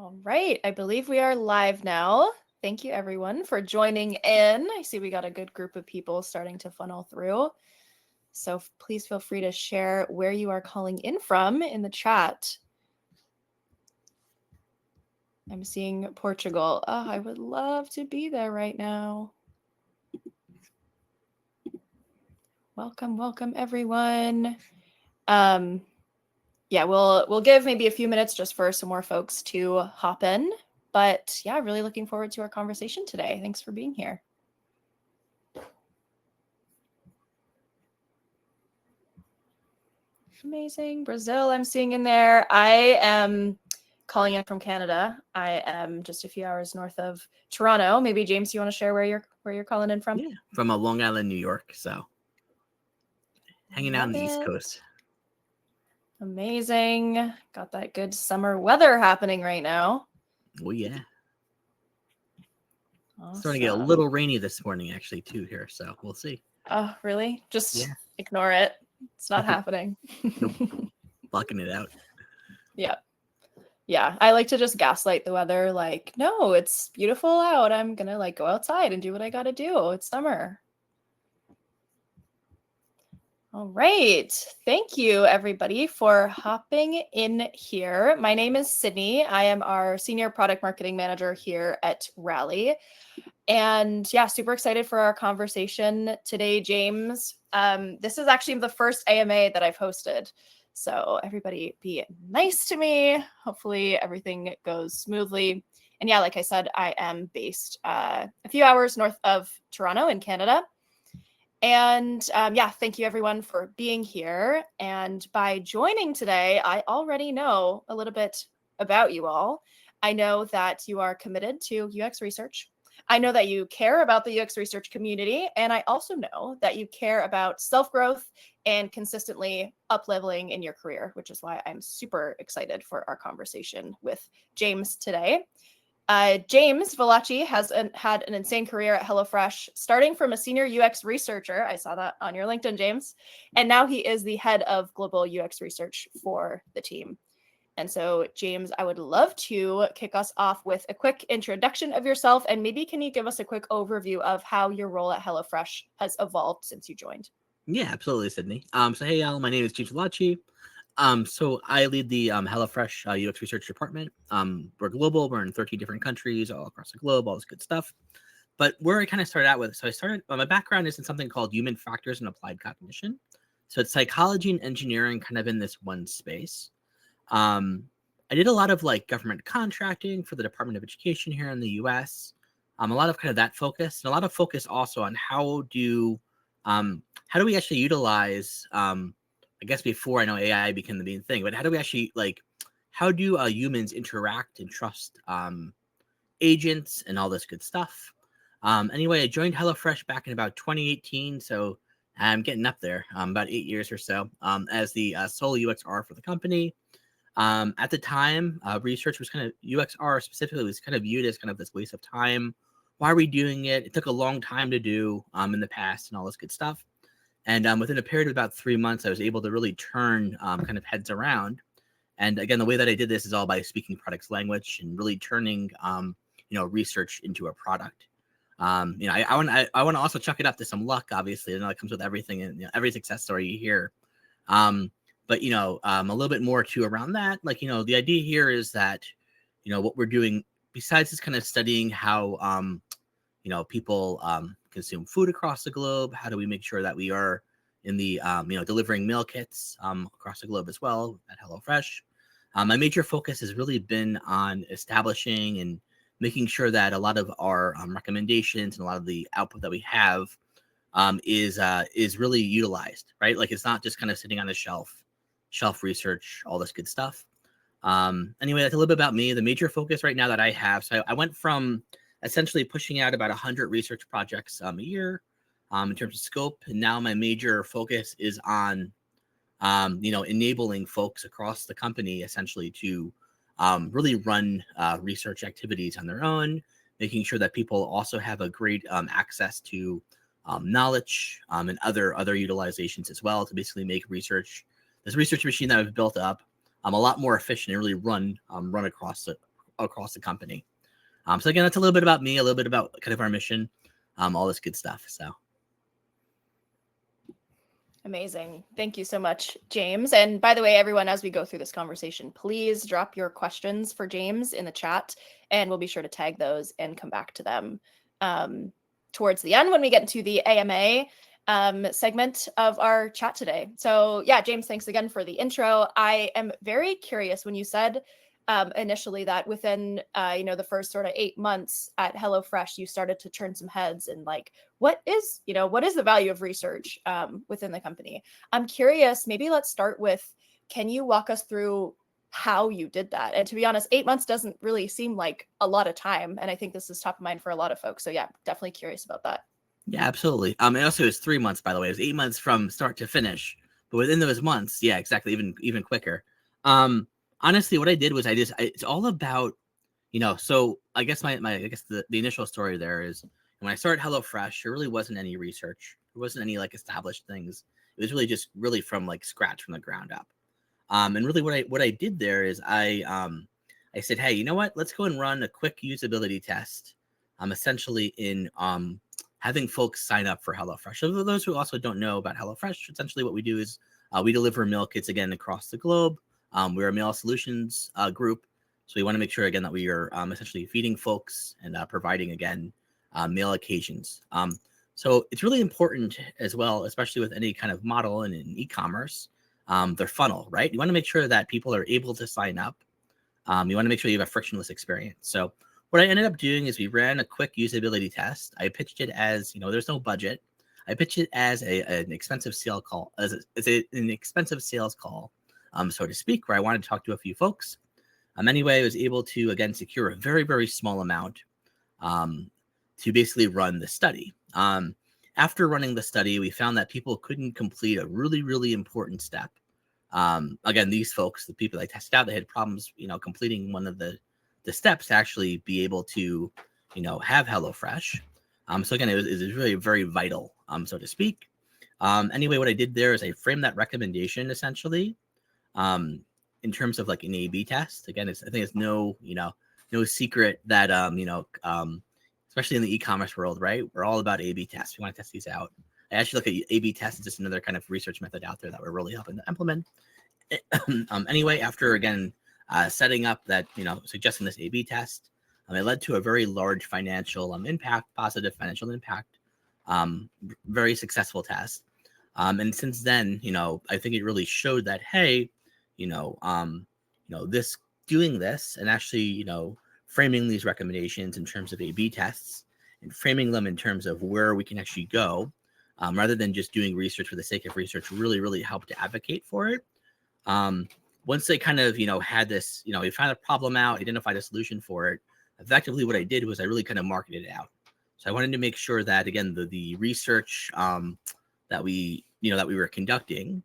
All right, I believe we are live now. Thank you everyone for joining in. I see we got a good group of people starting to funnel through. So please feel free to share where you are calling in from in the chat. I'm seeing Portugal. Oh, I would love to be there right now. Welcome everyone. Yeah, we'll give maybe a few minutes just for some more folks to hop in. But yeah, really looking forward to our conversation today. Thanks for being here. Amazing. Brazil, I'm seeing in there. I am calling in from Canada. I am just a few hours north of Toronto. Maybe James, you want to share where you're calling in from? Yeah, from Long Island, New York. So hanging out on the East Coast. Amazing. Got that good summer weather happening right now. Oh yeah. Awesome. Starting to get a little rainy this morning actually too here, so we'll see. Oh, really? Just ignore it. It's not happening. Nope. Blocking it out. Yeah, I like to just gaslight the weather. Like, no, it's beautiful out. I'm gonna like go outside and do what I gotta do. It's summer. All right. Thank you, everybody, for hopping in here. My name is Sydney. I am our Senior Product Marketing Manager here at Rally. And yeah, super excited for our conversation today, James. This is actually the first AMA that I've hosted. So everybody be nice to me. Hopefully everything goes smoothly. And yeah, like I said, I am based a few hours north of Toronto in Canada. And yeah, thank you everyone for being here. And by joining today, I already know a little bit about you all. I know that you are committed to UX research. I know that you care about the UX research community. And I also know that you care about self-growth and consistently up-leveling in your career, which is why I'm super excited for our conversation with James today. James Villacci has had an insane career at HelloFresh, starting from a senior UX researcher. I saw that on your LinkedIn, James. And now he is the head of global UX research for the team. And so, James, I would love to kick us off with a quick introduction of yourself. And maybe can you give us a quick overview of how your role at HelloFresh has evolved since you joined? Yeah, absolutely, Sydney. So hey, y'all, my name is James Villacci. So I lead the HelloFresh UX research department. We're global. We're in 13 different countries all across the globe, all this good stuff. But where I kind of started out with, my background is in something called human factors and applied cognition. So it's psychology and engineering kind of in this one space. I did a lot of like government contracting for the Department of Education here in the US. A lot of kind of that focus, and a lot of focus also on how do we actually utilize I guess before I know AI became the main thing, but how do we actually how do humans interact and trust agents and all this good stuff? Anyway, I joined HelloFresh back in about 2018, so I'm getting up there, about 8 years or so, as the sole UXR for the company. At the time, research was kind of UXR specifically was kind of viewed as kind of this waste of time. Why are we doing it? It took a long time to do in the past and all this good stuff. And within a period of about 3 months, I was able to really turn kind of heads around. And again, the way that I did this is all by speaking product's language and really turning, research into a product. I want to also chuck it up to some luck, obviously. And that comes with everything, and every success story you hear. But a little bit more too around that. The idea here is that, what we're doing besides just kind of studying how, people consume food across the globe. How do we make sure that we are in the, delivering meal kits across the globe as well at HelloFresh? My major focus has really been on establishing and making sure that a lot of our recommendations and a lot of the output that we have is really utilized, right? Like it's not just kind of sitting on the shelf research, all this good stuff. Anyway, that's a little bit about me. The major focus right now that I have, so I went from essentially pushing out about 100 research projects a year in terms of scope. And now my major focus is on, enabling folks across the company essentially to really run research activities on their own, making sure that people also have a great access to knowledge and other utilizations as well to basically make this research machine that I've built up a lot more efficient and really run across across the company. So again, that's a little bit about me, a little bit about kind of our mission, all this good stuff. So. Amazing. Thank you so much, James. And by the way, everyone, as we go through this conversation, please drop your questions for James in the chat, and we'll be sure to tag those and come back to them towards the end when we get into the AMA segment of our chat today. So yeah, James, thanks again for the intro. I am very curious when you said initially that within the first sort of 8 months at HelloFresh, you started to turn some heads and like, what is the value of research within the company? I'm curious, maybe let's start with, can you walk us through how you did that? And to be honest, 8 months doesn't really seem like a lot of time. And I think this is top of mind for a lot of folks. So yeah, definitely curious about that. Yeah, absolutely. And also it was 3 months, by the way. It was 8 months from start to finish. But within those months, yeah, exactly, even quicker. Honestly, what I did was it's all about, so I guess the initial story there is when I started HelloFresh, there really wasn't any research. There wasn't any like established things. It was really just from like scratch, from the ground up. And really what I did there is I said, hey, you know what? Let's go and run a quick usability test. Essentially in having folks sign up for HelloFresh. So for those who also don't know about HelloFresh, essentially what we do is we deliver meal kits again across the globe. We're a meal solutions group. So we want to make sure again that we are essentially feeding folks and providing again meal occasions. So it's really important as well, especially with any kind of model and in e-commerce, their funnel, right? You want to make sure that people are able to sign up. You want to make sure you have a frictionless experience. So what I ended up doing is we ran a quick usability test. I pitched it as, there's no budget. I pitched it as an expensive sales call, an expensive sales call, so to speak, where I wanted to talk to a few folks. Anyway, I was able to, again, secure a very, very small amount to basically run the study. After running the study, we found that people couldn't complete a really, really important step. Again, these folks, the people I tested out, they had problems, completing one of the steps to actually be able to, have HelloFresh. So again, it was really very vital, so to speak. Anyway, what I did there is I framed that recommendation essentially in terms of like an A/B test. Again, I think it's no secret that, especially in the e-commerce world, right? We're all about A/B tests. We want to test these out. I actually look at A/B tests as just another kind of research method out there that we're really helping to implement. Anyway, after again setting up that, suggesting this A/B test, it led to a very large financial impact, positive financial impact, very successful test. And since then, I think it really showed that, hey, this doing this and actually, framing these recommendations in terms of A/B tests and framing them in terms of where we can actually go, rather than just doing research for the sake of research, really, really helped to advocate for it. Once they kind of, had this, we found a problem out, identified a solution for it. Effectively, what I did was I really kind of marketed it out. So I wanted to make sure that, again, the research that we were conducting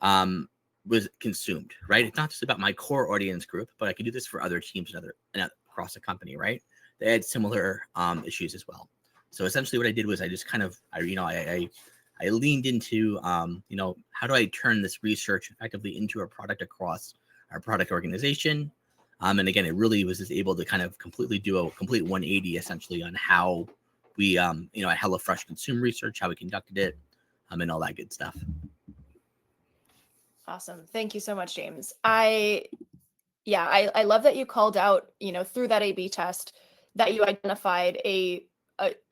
was consumed, right? It's not just about my core audience group, but I could do this for other teams and across the company, right? They had similar issues as well. So essentially what I did was I just kind of, I leaned into, how do I turn this research effectively into a product across our product organization? And again, it really was just able to kind of completely do a complete 180 essentially on how we, at HelloFresh consume research, how we conducted it, and all that good stuff. Awesome. Thank you so much, James. I love that you called out, through that A/B test that you identified a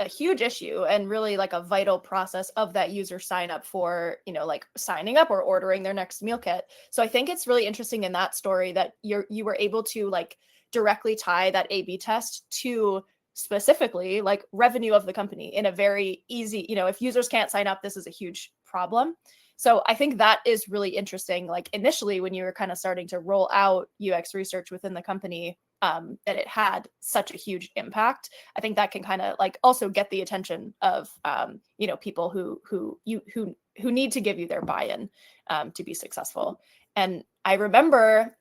huge issue and really like a vital process of that user sign up for, like signing up or ordering their next meal kit. So I think it's really interesting in that story that you were able to like directly tie that A/B test to specifically like revenue of the company in a very easy, if users can't sign up, this is a huge problem. So I think that is really interesting. Like initially when you were kind of starting to roll out UX research within the company, and it had such a huge impact, I think that can kind of like also get the attention of, people who need to give you their buy-in to be successful. And I remember,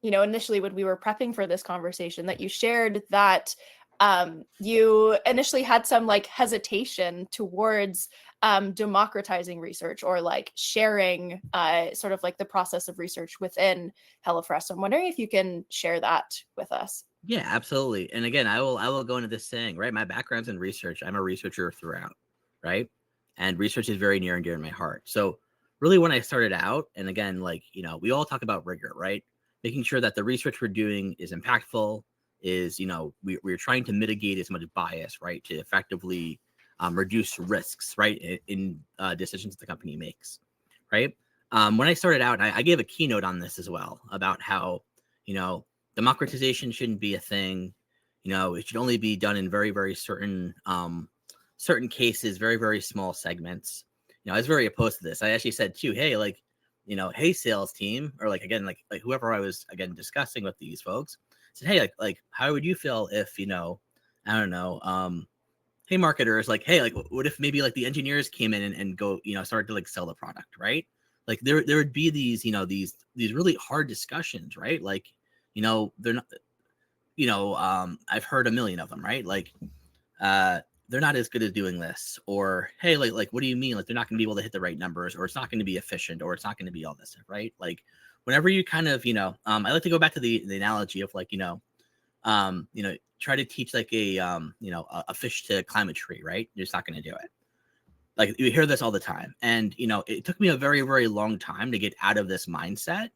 initially when we were prepping for this conversation that you shared that you initially had some like hesitation towards democratizing research or like sharing sort of like the process of research within HelloFresh. So I'm wondering if you can share that with us. Yeah, absolutely. And again, I will go into this saying, right? My background's in research. I'm a researcher throughout, right? And research is very near and dear to my heart. So really when I started out, and again, like, we all talk about rigor, right? Making sure that the research we're doing is impactful, is, we're trying to mitigate as much bias, right? To effectively reduce risks, right? In decisions the company makes, right? When I started out, I gave a keynote on this as well about how, democratization shouldn't be a thing. It should only be done in very, very certain cases, very, very small segments. I was very opposed to this. I actually said too, hey, like, hey, sales team, or like, again, like whoever I was again discussing with these folks, said, hey, like how would you feel if, I don't know, hey, marketers, like, hey, like, what if maybe like the engineers came in and go, started to like sell the product, right? Like there would be these, these really hard discussions, right? Like, they're not, I've heard a million of them, right? Like, they're not as good as doing this, or hey, like, what do you mean? Like, they're not going to be able to hit the right numbers, or it's not going to be efficient, or it's not going to be all this stuff, right? Like, whenever you kind of, I like to go back to the analogy of like, try to teach like a fish to climb a tree, right? You're just not going to do it. Like, you hear this all the time, and it took me a very, very long time to get out of this mindset,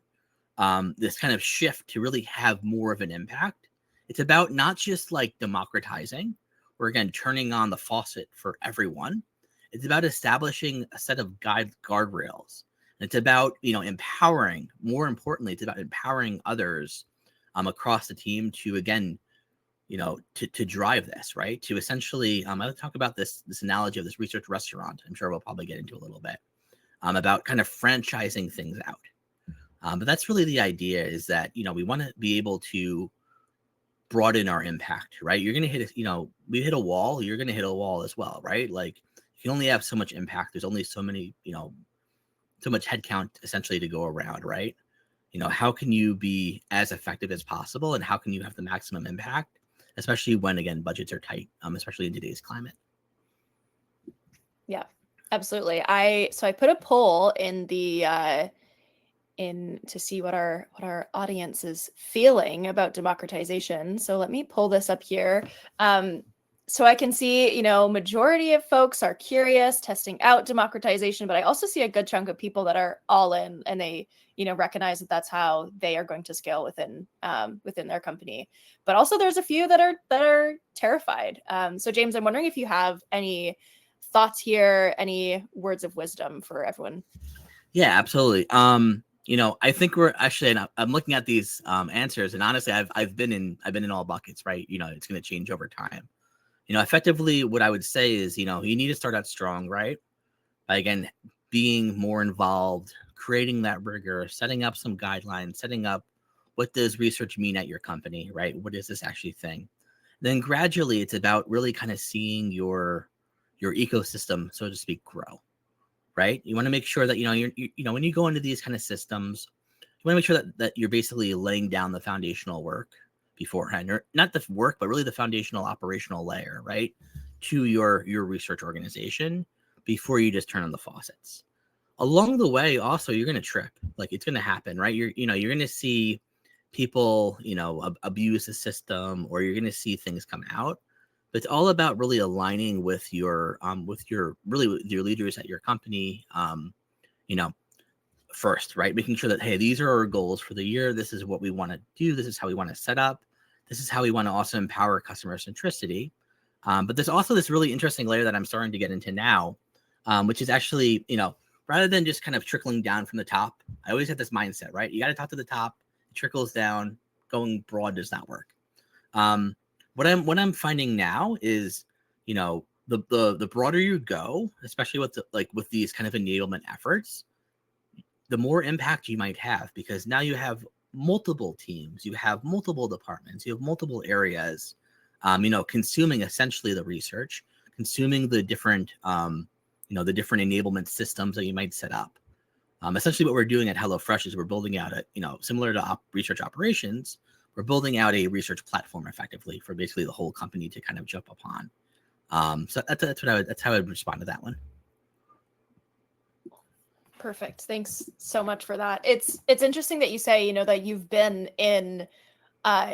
this kind of shift to really have more of an impact. It's about not just like democratizing, or again turning on the faucet for everyone. It's about establishing a set of guardrails. And it's about empowering. More importantly, it's about empowering others across the team to, again, to drive this, right? To essentially, I talk about this analogy of this research restaurant. I'm sure we'll probably get into a little bit about kind of franchising things out. But that's really the idea, is that, we want to be able to broaden our impact, right? You're going to hit, we hit a wall, you're going to hit a wall as well, right? Like, you can only have so much impact. There's only so many, so much headcount essentially to go around, right? How can you be as effective as possible, and how can you have the maximum impact, especially when, again, budgets are tight, especially in today's climate? Yeah, absolutely. So I put a poll in the in to see what our audience is feeling about democratization. So let me pull this up here. So I can see, majority of folks are curious, testing out democratization, but I also see a good chunk of people that are all in, and they, recognize that that's how they are going to scale within their company. But also there's a few that are terrified. So James, I'm wondering if you have any thoughts here, any words of wisdom for everyone. Yeah, absolutely. I think we're actually, and I'm looking at these answers, and honestly, I've been in all buckets, right? It's going to change over time. Effectively, what I would say is, you need to start out strong, right? By, again, being more involved, creating that rigor, setting up some guidelines, setting up what does research mean at your company, right? What is this actually thing? Then gradually, it's about really kind of seeing your ecosystem, so to speak, grow, right? You want to make sure that, you're, when you go into these kind of systems, you want to make sure that you're basically laying down the foundational work beforehand, or not the work, but really the foundational operational layer, right, to your research organization before you just turn on the faucets. Along the way, also, you're going to trip. Like, it's going to happen, right? You're going to see people, abuse the system, or you're going to see things come out. But it's all about really aligning with your leaders at your company, first, right? Making sure that, hey, these are our goals for the year. This is what we want to do. This is how we want to set up. This is how we want to also empower customer centricity. But there's also this really interesting layer that I'm starting to get into now, which is actually, rather than just kind of trickling down from the top, I always have this mindset, right? You got to talk to the top, it trickles down. Going broad does not work. What I'm finding now is, the broader you go, especially with these kind of enablement efforts, the more impact you might have, because now you have multiple teams, you have multiple departments, you have multiple areas, consuming essentially the research, consuming the different, the different enablement systems that you might set up. Essentially, what we're doing at HelloFresh is we're building out similar to research operations, we're building out a research platform effectively for basically the whole company to kind of jump upon. So that's how I would respond to that one. Perfect. Thanks so much for that. It's interesting that you say, you know, that you've been in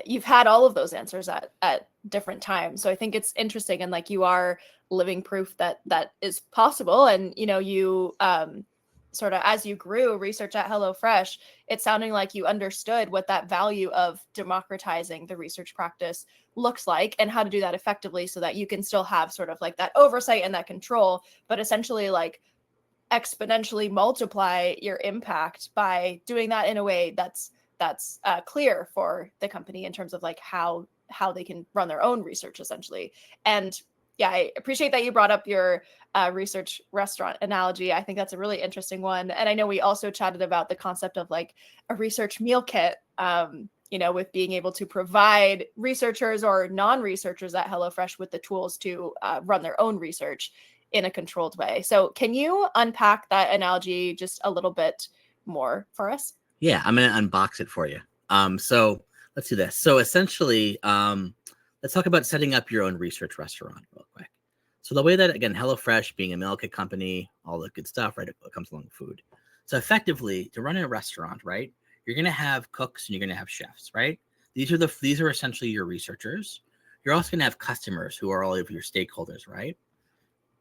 you've had all of those answers at different times. So I think it's interesting, and like you are living proof that that is possible. And you know, you sort of as you grew research at HelloFresh, it's sounding like you understood what that value of democratizing the research practice looks like and how to do that effectively so that you can still have sort of like that oversight and that control, but essentially like exponentially multiply your impact by doing that in a way that's clear for the company in terms of like how they can run their own research essentially. And yeah, I appreciate that you brought up your research restaurant analogy. I think that's a really interesting one. And I know we also chatted about the concept of like a research meal kit, you know, with being able to provide researchers or non-researchers at HelloFresh with the tools to run their own research in a controlled way. So can you unpack that analogy just a little bit more for us? Yeah, I'm going to unbox it for you. So let's do this. So essentially, let's talk about setting up your own research restaurant real quick. So the way that, again, HelloFresh being a meal kit company, all the good stuff, right? It comes along with food. So effectively, to run a restaurant, right, you're going to have cooks and you're going to have chefs, right? These are essentially your researchers. You're also going to have customers who are all of your stakeholders, right?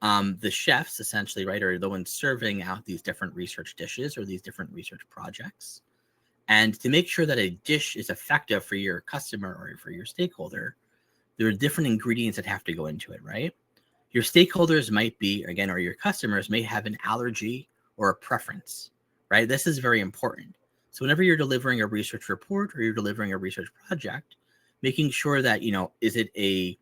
The chefs essentially, right, are the ones serving out these different research dishes or these different research projects. And to make sure that a dish is effective for your customer or for your stakeholder, there are different ingredients that have to go into it, right? Your stakeholders might be, again, or your customers may have an allergy or a preference, right? This is very important. So whenever you're delivering a research report or you're delivering a research project, making sure that, you know, is it a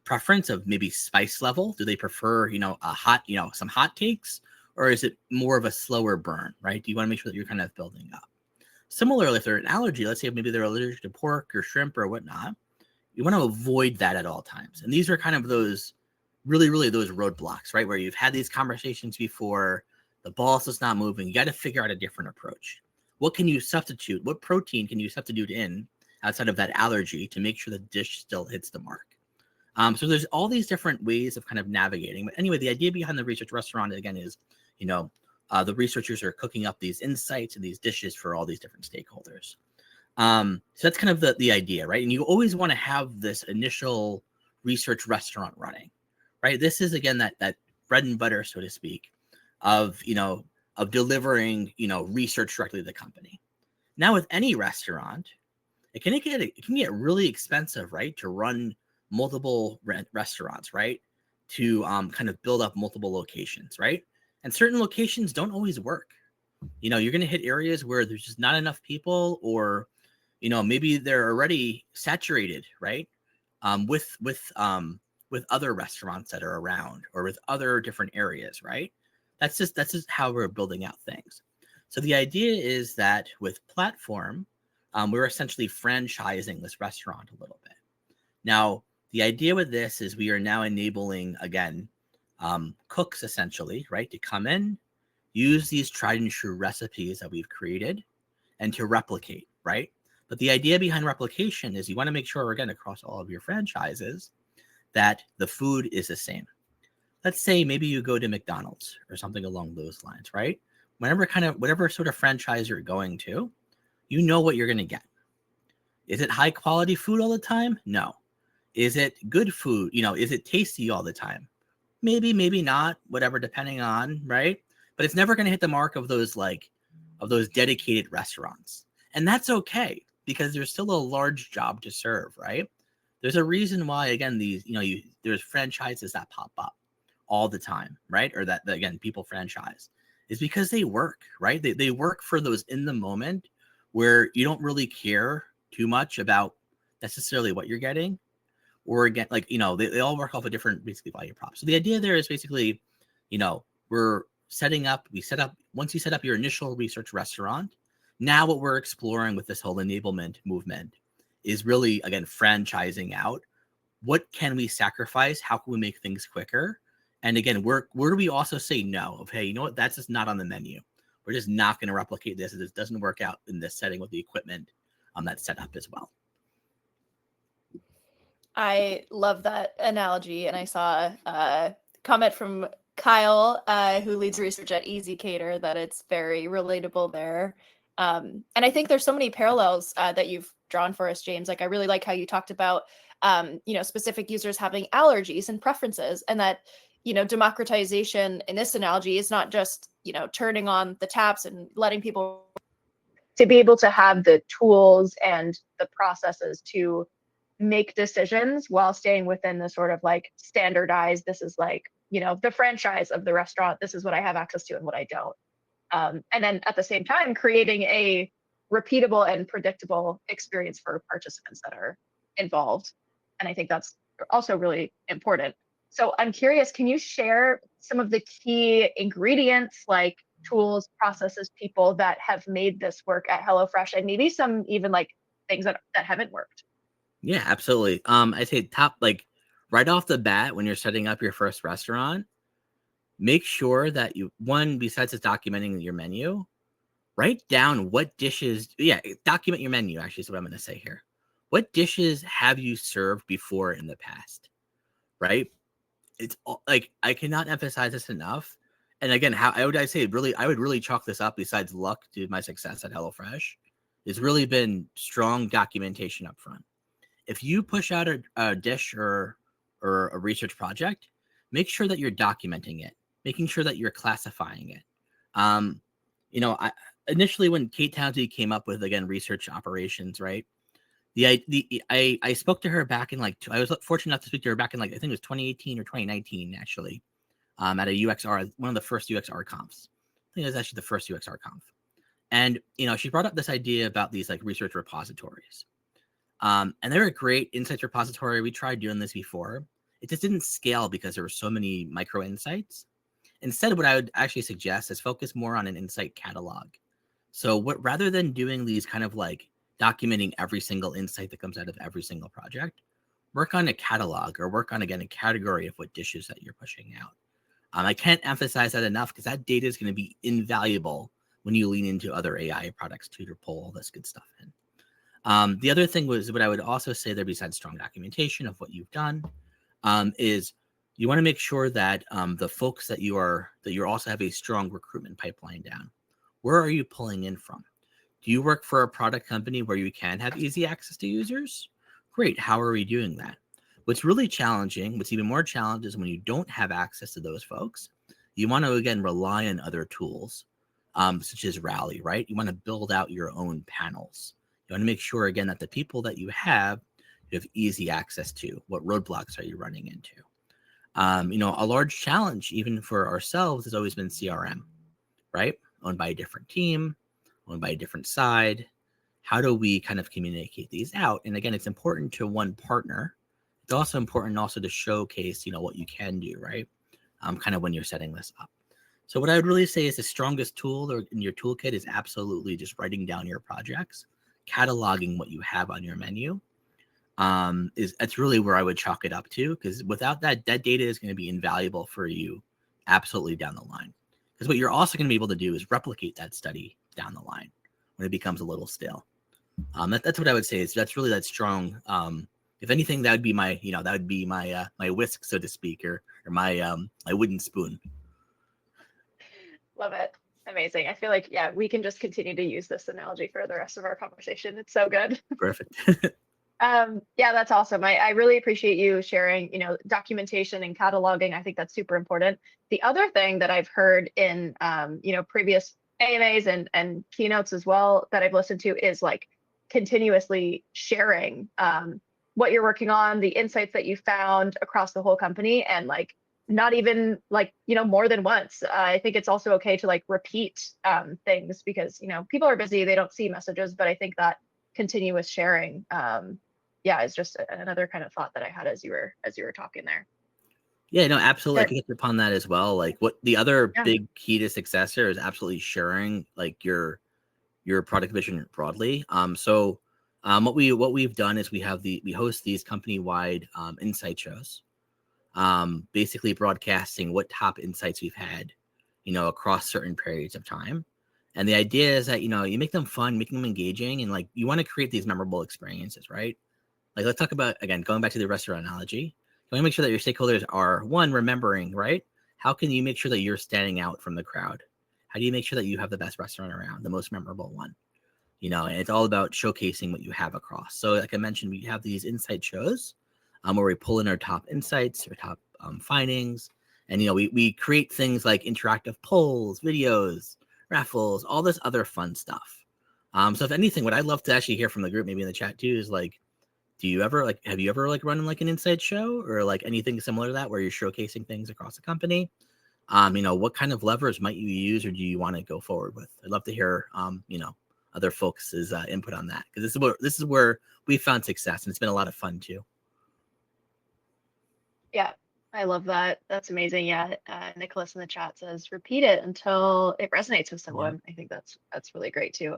preference of maybe spice level? Do they prefer, you know, a hot, you know, some hot takes, or is it more of a slower burn, right? Do you want to make sure that you're kind of building up? Similarly, if they're an allergy, let's say maybe they're allergic to pork or shrimp or whatnot, you want to avoid that at all times. And these are kind of those really those roadblocks, right? Where you've had these conversations before, the ball's just not moving. You got to figure out a different approach. What can you substitute? What protein can you substitute in outside of that allergy to make sure the dish still hits the mark? So there's all these different ways of kind of navigating. But anyway, the idea behind the research restaurant, again, is, you know, the researchers are cooking up these insights and these dishes for all these different stakeholders. So that's kind of the idea, right? And you always want to have this initial research restaurant running, right? This is, again, that bread and butter, so to speak, of, you know, of delivering, you know, research directly to the company. Now with any restaurant, it can get really expensive, right? To run multiple restaurants, right? To kind of build up multiple locations, right? And certain locations don't always work. You know, you're going to hit areas where there's just not enough people, or, you know, maybe they're already saturated, right? With other restaurants that are around, or with other different areas, right? That's just how we're building out things. So the idea is that with platform, we're essentially franchising this restaurant a little bit. Now, the idea with this is we are now enabling, again, cooks essentially, right, to come in, use these tried and true recipes that we've created, and to replicate, right? But the idea behind replication is you want to make sure, again, across all of your franchises, that the food is the same. Let's say maybe you go to McDonald's or something along those lines, right? Whatever sort of franchise you're going to, you know what you're going to get. Is it high quality food all the time? No. Is it good food? You know, is it tasty all the time? Maybe, maybe not, whatever, depending on, right? But it's never going to hit the mark of those dedicated restaurants. And that's okay, because there's still a large job to serve, right? There's a reason why, again, there's franchises that pop up all the time, right? Or that again, people franchise, is because they work, right? They work for those in the moment where you don't really care too much about necessarily what you're getting. Or again, like, you know, they all work off a different basically value prop. So the idea there is basically, you know, once you set up your initial research restaurant, now what we're exploring with this whole enablement movement is really, again, franchising out. What can we sacrifice? How can we make things quicker? And again, where do we also say no of, hey, you know what, that's just not on the menu. We're just not going to replicate this. It doesn't work out in this setting with the equipment that's set up as well. I love that analogy. And I saw a comment from Kyle, who leads research at Easy Cater, that it's very relatable there. And I think there's so many parallels that you've drawn for us, James. Like, I really like how you talked about, specific users having allergies and preferences, and that, democratization in this analogy is not just, turning on the taps and letting people to be able to have the tools and the processes to make decisions while staying within the sort of like standardized, this is like, the franchise of the restaurant, this is what I have access to and what I don't. And then at the same time, creating a repeatable and predictable experience for participants that are involved. And I think that's also really important. So I'm curious, can you share some of the key ingredients, like tools, processes, people that have made this work at HelloFresh, and maybe some even like things that haven't worked? Yeah, absolutely. I'd say top, like right off the bat, when you're setting up your first restaurant, make sure that you, one, besides just documenting your menu, write down what dishes, document your menu, actually, is what I'm going to say here. What dishes have you served before in the past, right? It's like, I cannot emphasize this enough. And again, how I would really chalk this up, besides luck to my success at HelloFresh. It's really been strong documentation up front. If you push out a dish or a research project, make sure that you're documenting it, making sure that you're classifying it. Initially when Kate Townsley came up with, again, research operations, right? I spoke to her back in I was fortunate enough to speak to her back in I think it was 2018 or 2019 actually, at a UXR, one of the first UXR confs. I think it was actually the first UXR conf. And she brought up this idea about these research repositories. And they're a great insights repository. We tried doing this before. It just didn't scale because there were so many micro insights. Instead, what I would actually suggest is focus more on an insight catalog. So rather than doing these kind of documenting every single insight that comes out of every single project, work on a catalog, or work on, again, a category of what dishes that you're pushing out. I can't emphasize that enough, because that data is going to be invaluable when you lean into other AI products to pull all this good stuff in. The other thing was, what I would also say there, besides strong documentation of what you've done, is you want to make sure that the folks that you also have a strong recruitment pipeline down. Where are you pulling in from? Do you work for a product company where you can have easy access to users? Great. How are we doing that? What's really challenging, what's even more challenging, is when you don't have access to those folks, you want to, again, rely on other tools, such as Rally, right? You want to build out your own panels. You want to make sure, again, that the people that you have easy access to. What roadblocks are you running into? A large challenge, even for ourselves, has always been CRM, right? Owned by a different team, owned by a different side. How do we kind of communicate these out? And again, it's important to one partner. It's also important to showcase, what you can do, right? Kind of when you're setting this up. So what I would really say is the strongest tool in your toolkit is absolutely just writing down your projects, cataloging what you have on your menu. That's really where I would chalk it up to, because without that data is going to be invaluable for you absolutely down the line. Because what you're also going to be able to do is replicate that study down the line when it becomes a little stale. That's what I would say. That's really that strong. If anything, that would be my my whisk, so to speak, or my wooden spoon. Love it. Amazing. I feel like, we can just continue to use this analogy for the rest of our conversation. It's so good. Perfect. That's awesome. I really appreciate you sharing, documentation and cataloging. I think that's super important. The other thing that I've heard in, previous AMAs and keynotes as well that I've listened to is continuously sharing what you're working on, the insights that you found across the whole company, and not even more than once. I think it's also okay to repeat things, because people are busy, they don't see messages, but I think that continuous sharing is just another kind of thought that I had as you were talking there. Yeah, no, absolutely. I can get upon that as well. What the other big key to success here is absolutely sharing your product vision broadly. What we've done is we host these company-wide insight shows, basically broadcasting what top insights we've had, across certain periods of time. And the idea is that, you make them fun, making them engaging, and you want to create these memorable experiences, right? Let's talk about, again, going back to the restaurant analogy. You want to make sure that your stakeholders are, one, remembering, right? how can you make sure that you're standing out from the crowd? How do you make sure that you have the best restaurant around, the most memorable one? And it's all about showcasing what you have across. So like I mentioned, we have these insight shows where we pull in our top insights, our top findings. And, we create things like interactive polls, videos, raffles, all this other fun stuff. So if anything, what I'd love to actually hear from the group, maybe in the chat too, is like, have you ever run like an insight show or like anything similar to that where you're showcasing things across the company? What kind of levers might you use or do you want to go forward with? I'd love to hear, other folks' input on that, because this is where we found success, and it's been a lot of fun too. Yeah, I love that. That's amazing. Yeah, Nicholas in the chat says repeat it until it resonates with someone. I think that's really great too.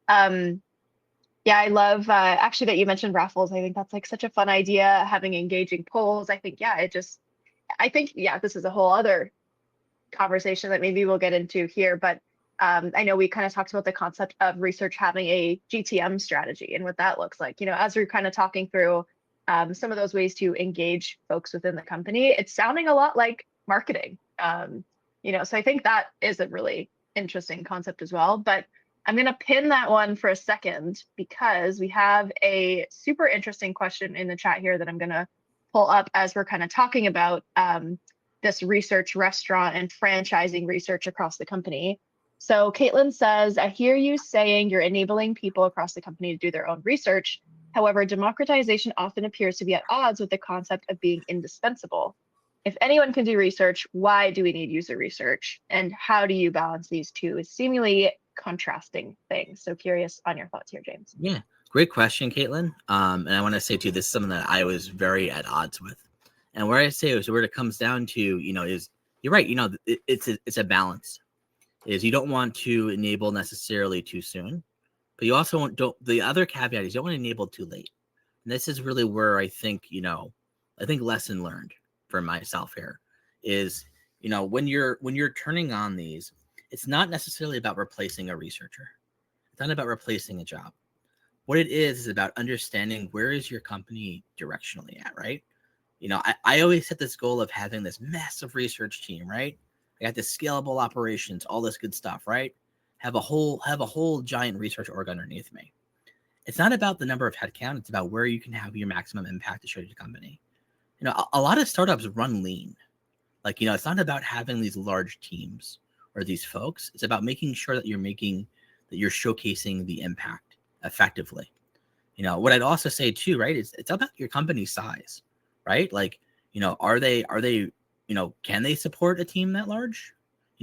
Yeah, I love actually that you mentioned raffles. I think that's like such a fun idea, having engaging polls. I think this is a whole other conversation that maybe we'll get into here, but I know we kind of talked about the concept of research having a GTM strategy and what that looks like. As we're kind of talking through some of those ways to engage folks within the company, it's sounding a lot like marketing. So I think that is a really interesting concept as well. But I'm going to pin that one for a second because we have a super interesting question in the chat here that I'm going to pull up as we're kind of talking about this research restaurant and franchising research across the company. So Caitlin says, I hear you saying you're enabling people across the company to do their own research. However, democratization often appears to be at odds with the concept of being indispensable. If anyone can do research, why do we need user research? And how do you balance these two seemingly contrasting things? So curious on your thoughts here, James. Yeah, great question, Caitlin. And I want to say too, this is something that I was very at odds with. And where I say is where it comes down to, is you're right. It's a balance. Is you don't want to enable necessarily too soon, but you also the other caveat is you don't want to enable too late. And this is really where I think lesson learned for myself here is, when you're turning on these, it's not necessarily about replacing a researcher. It's not about replacing a job. What it is about understanding where is your company directionally at, right? I always set this goal of having this massive research team, right? I got this scalable operations, all this good stuff, right? Have a whole giant research org underneath me. It's not about the number of headcount. It's about where you can have your maximum impact to show your company. A lot of startups run lean. It's not about having these large teams or these folks. It's about making sure that you're showcasing the impact effectively. What I'd also say too, right, is it's about your company size, right? Are they, can they support a team that large?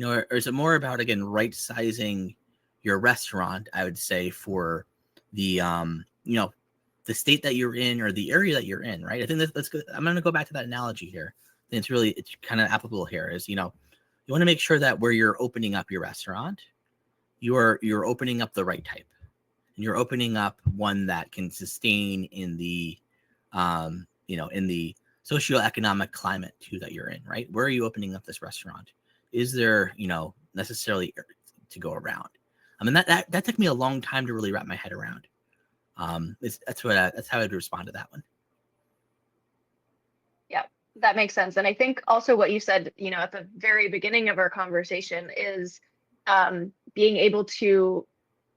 Or is it more about, again, right sizing your restaurant, I would say, for the, the state that you're in or the area that you're in, right? I think that's good. I'm going to go back to that analogy here. I think it's kind of applicable here is, you want to make sure that where you're opening up your restaurant, you're opening up the right type, and you're opening up one that can sustain in the, in the socioeconomic climate too that you're in, right? Where are you opening up this restaurant? Is there, necessarily to go around? I mean, that took me a long time to really wrap my head around. That's how I'd respond to that one. Yeah, that makes sense. And I think also what you said, at the very beginning of our conversation is being able to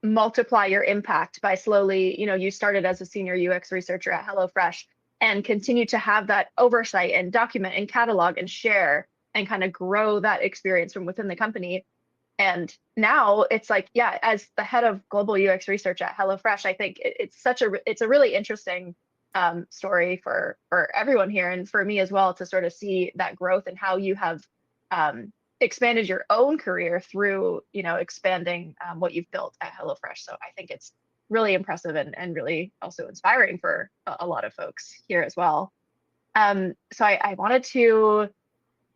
multiply your impact by slowly, you started as a senior UX researcher at HelloFresh and continue to have that oversight and document and catalog and share and kind of grow that experience from within the company. And now it's like, yeah, as the head of global UX research at HelloFresh, I think it's a really interesting story for everyone here and for me as well to sort of see that growth and how you have expanded your own career through, expanding what you've built at HelloFresh. So I think it's really impressive and really also inspiring for a lot of folks here as well. So I wanted to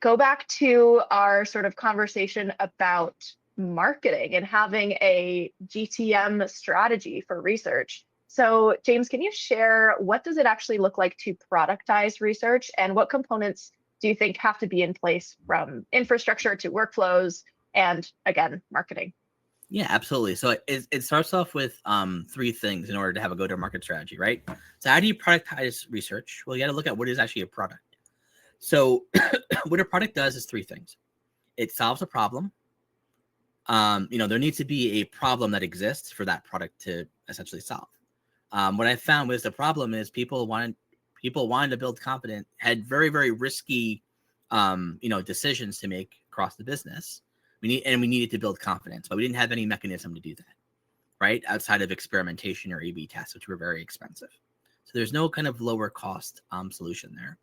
go back to our sort of conversation about marketing and having a GTM strategy for research. So James, can you share what does it actually look like to productize research and what components do you think have to be in place from infrastructure to workflows and, again, marketing? Yeah, absolutely. So it starts off with three things in order to have a go-to-market strategy, right? So how do you productize research? Well, you got to look at what is actually a product. So what a product does is three things. it solves a problem. There needs to be a problem that exists for that product to essentially solve. What I found was the problem is people wanted to build confident, had very, very risky, decisions to make across the business. We needed to build confidence, but we didn't have any mechanism to do that, right? Outside of experimentation or A/B tests, which were very expensive. So there's no kind of lower cost solution there.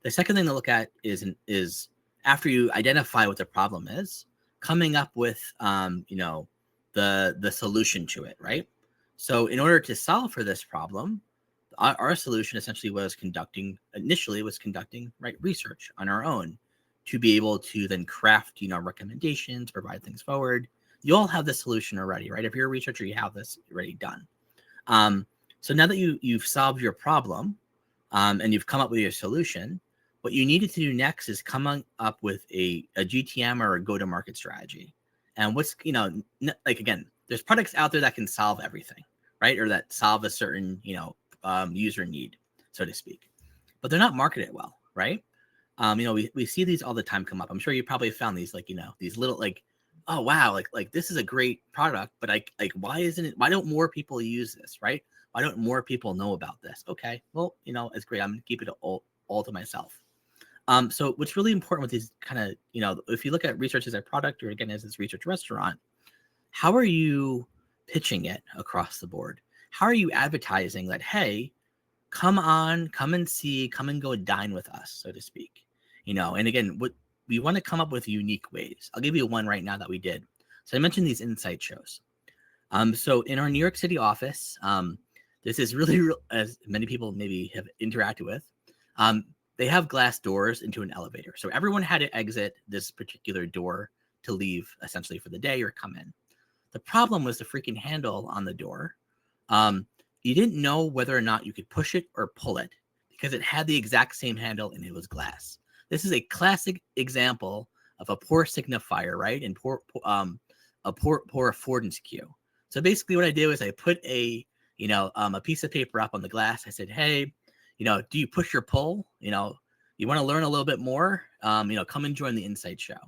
The second thing to look at is after you identify what the problem is, coming up with the solution to it, right? So in order to solve for this problem, our solution essentially was conducting research on our own to be able to then craft recommendations, provide things forward. You all have the solution already, right? If you're a researcher, you have this already done. So now that you've solved your problem and you've come up with your solution, what you needed to do next is come up with a GTM or a go-to-market strategy. And again, there's products out there that can solve everything, right? Or that solve a certain, user need, so to speak. But they're not marketed well, right? We see these all the time come up. I'm sure you probably found these, these little, oh, wow, this is a great product, but why don't more people use this, right? Why don't more people know about this? Okay, well, it's great. I'm going to keep it all to myself. So what's really important with these kind of, if you look at research as a product or again as this research restaurant, how are you pitching it across the board? How are you advertising that, hey, come and see, come and go dine with us, so to speak? And again, what we want to come up with unique ways. I'll give you one right now that we did. So I mentioned these insight shows. So in our New York City office, this is really, as many people maybe have interacted with, they have glass doors into an elevator. So everyone had to exit this particular door to leave essentially for the day or come in. The problem was the freaking handle on the door. You didn't know whether or not you could push it or pull it because it had the exact same handle and it was glass. This is a classic example of a poor signifier, right? And poor affordance cue. So basically what I did was I put a piece of paper up on the glass. I said, hey, do you push or pull? You want to learn a little bit more? Come and join the Insight Show,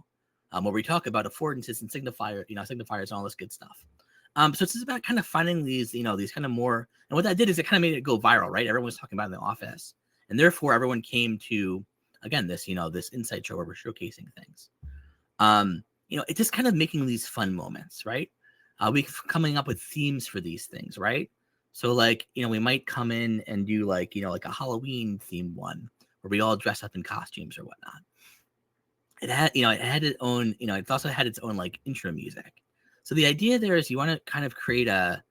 where we talk about affordances and signifiers and all this good stuff. So it's just about kind of finding these, these kind of more, and what that did is it kind of made it go viral, right? Everyone was talking about it in the office, and therefore everyone came to, again, this, this Insight Show where we're showcasing things. It's just kind of making these fun moments, right? We coming up with themes for these things, right? So we might come in and do a Halloween themed one where we all dress up in costumes or whatnot. It had its own, it also had its own intro music. So the idea there is you want to kind of create a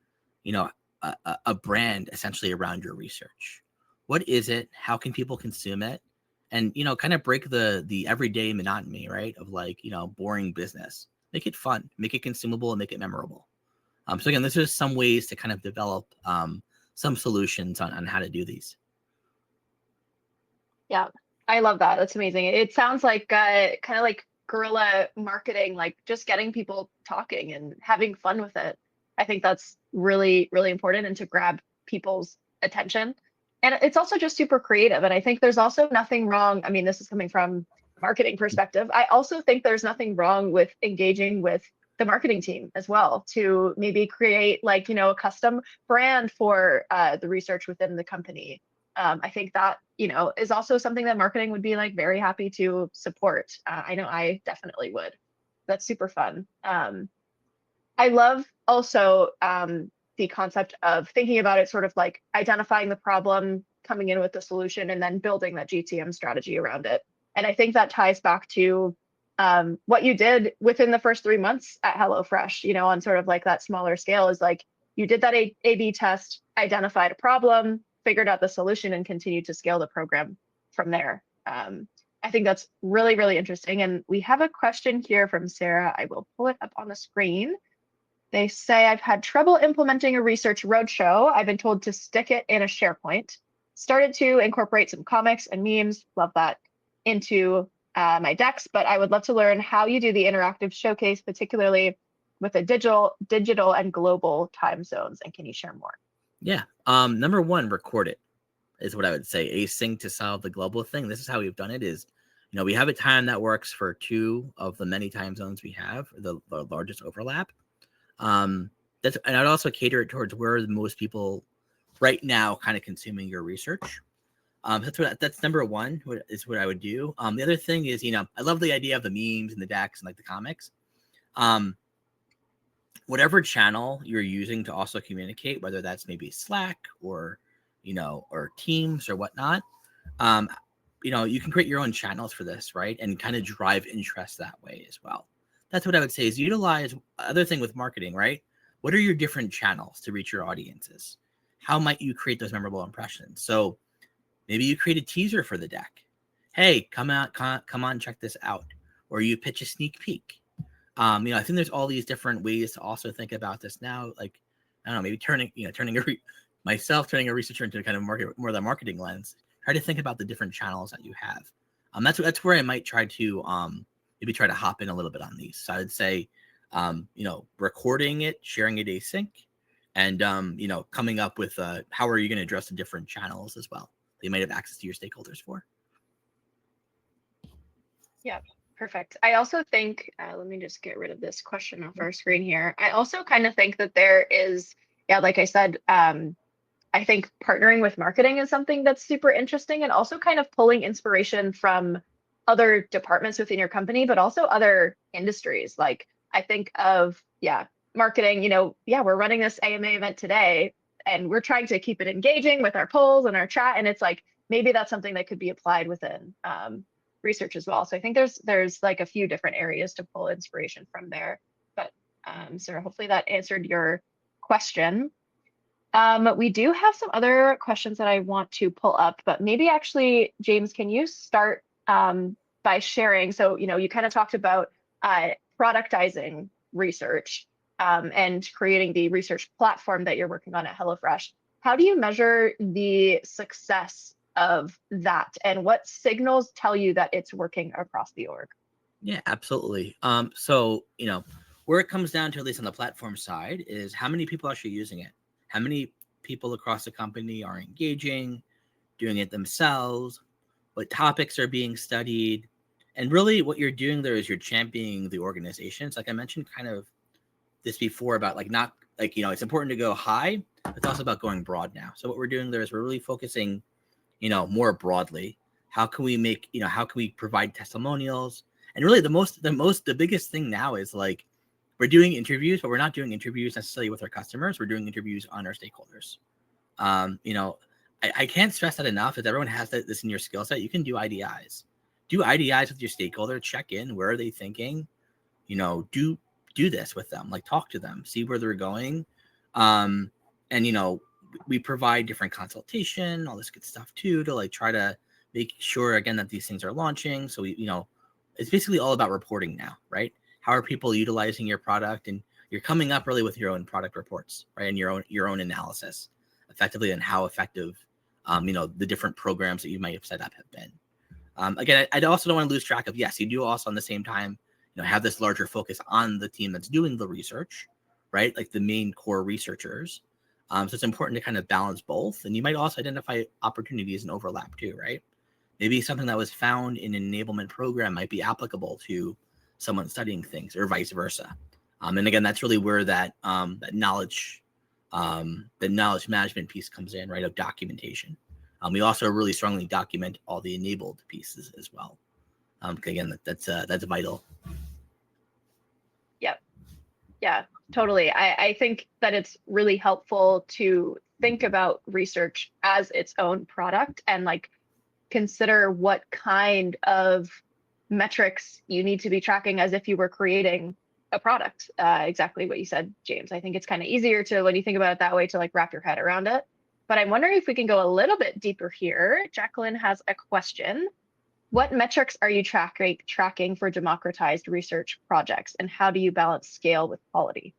brand essentially around your research. What is it? How can people consume it? And, kind of break the everyday monotony, right? Of boring business. Make it fun, make it consumable, and make it memorable. So again, this is some ways to kind of develop some solutions on how to do these. Yeah, I love that. That's amazing. It sounds like kind of like guerrilla marketing, just getting people talking and having fun with it. I think that's really, really important and to grab people's attention. And it's also just super creative. And I think there's also nothing wrong. I mean, this is coming from a marketing perspective. I also think there's nothing wrong with engaging with the marketing team as well to maybe create a custom brand for the research within the company. I think that, is also something that marketing would be very happy to support. I know I definitely would. That's super fun. I love also the concept of thinking about it sort of identifying the problem, coming in with the solution, and then building that GTM strategy around it. And I think that ties back to what you did within the first 3 months at HelloFresh, on sort of that smaller scale is you did that A/B test, identified a problem, figured out the solution, and continued to scale the program from there. I think that's really, really interesting. And we have a question here from Sarah. I will pull it up on the screen. They say, I've had trouble implementing a research roadshow. I've been told to stick it in a SharePoint. Started to incorporate some comics and memes, love that, into my decks, but I would love to learn how you do the interactive showcase, particularly with the digital and global time zones. And can you share more? Yeah. Number one, record it is what I would say. Async to solve the global thing. This is how we've done it is We have a time that works for 2 of the many time zones we have, the largest overlap. And I'd also cater it towards where the most people right now kind of consuming your research. That's number one, is what I would do. The other thing is, I love the idea of the memes and the decks and like the comics. Whatever channel you're using to also communicate, whether that's maybe Slack or, or Teams or whatnot, you can create your own channels for this, right? And kind of drive interest that way as well. That's what I would say is utilize other thing with marketing, right? What are your different channels to reach your audiences? How might you create those memorable impressions? So maybe you create a teaser for the deck. Hey, come on, check this out. Or you pitch a sneak peek. I think there's all these different ways to also think about this now. Like, I don't know, maybe turning a researcher into kind of more of the marketing lens. Try to think about the different channels that you have. That's where I might try to maybe try to hop in a little bit on these. So I would say, recording it, sharing it async, and coming up with how are you going to address the different channels as well that you might have access to your stakeholders for. Yeah, perfect. I also think, let me just get rid of this question off our screen here. I also kind of think that there is, like I said, I think partnering with marketing is something that's super interesting, and also kind of pulling inspiration from other departments within your company, but also other industries. Like I think of, marketing, we're running this AMA event today and we're trying to keep it engaging with our polls and our chat. And it's like, maybe that's something that could be applied within research as well. So I think there's like a few different areas to pull inspiration from there. But Sarah, hopefully that answered your question. We do have some other questions that I want to pull up, but maybe actually, James, can you start by sharing? So, you kind of talked about productizing research and creating the research platform that you're working on at HelloFresh. How do you measure the success of that, and what signals tell you that it's working across the org? Yeah, absolutely. So, where it comes down to, at least on the platform side, is how many people are actually using it. How many people across the company are engaging, doing it themselves, what topics are being studied, and really what you're doing there is you're championing the organizations. Like I mentioned kind of this before about it's important to go high, but it's also about going broad now. So what we're doing there is we're really focusing, more broadly. How can we provide testimonials? And really the biggest thing now is like, we're doing interviews, but we're not doing interviews necessarily with our customers. We're doing interviews on our stakeholders. I can't stress that enough. If everyone has this in your skill set, you can do IDIs. Do IDIs with your stakeholder. Check in. Where are they thinking? Do this with them. Like, talk to them. See where they're going. And we provide different consultation, all this good stuff too, to like try to make sure again that these things are launching. So it's basically all about reporting now, right? How are people utilizing your product? And you're coming up really with your own product reports, right? And your own analysis effectively on how effective, the different programs that you might have set up have been. Again, I also don't want to lose track of, yes, you do also on the same time, have this larger focus on the team that's doing the research, right? Like the main core researchers. So it's important to kind of balance both. And you might also identify opportunities and overlap too, right? Maybe something that was found in an enablement program might be applicable to someone studying things, or vice versa. And again, that's really where that knowledge management piece comes in, right? Of documentation. We also really strongly document all the enabled pieces as well. Again, that's vital. Yep. Yeah, totally. I think that it's really helpful to think about research as its own product and like consider what kind of metrics you need to be tracking as if you were creating a product. Exactly what you said, James. I think it's kind of easier to, when you think about it that way, to like wrap your head around it. But I'm wondering if we can go a little bit deeper here. Jacqueline has a question. What metrics are you tracking for democratized research projects, and how do you balance scale with quality?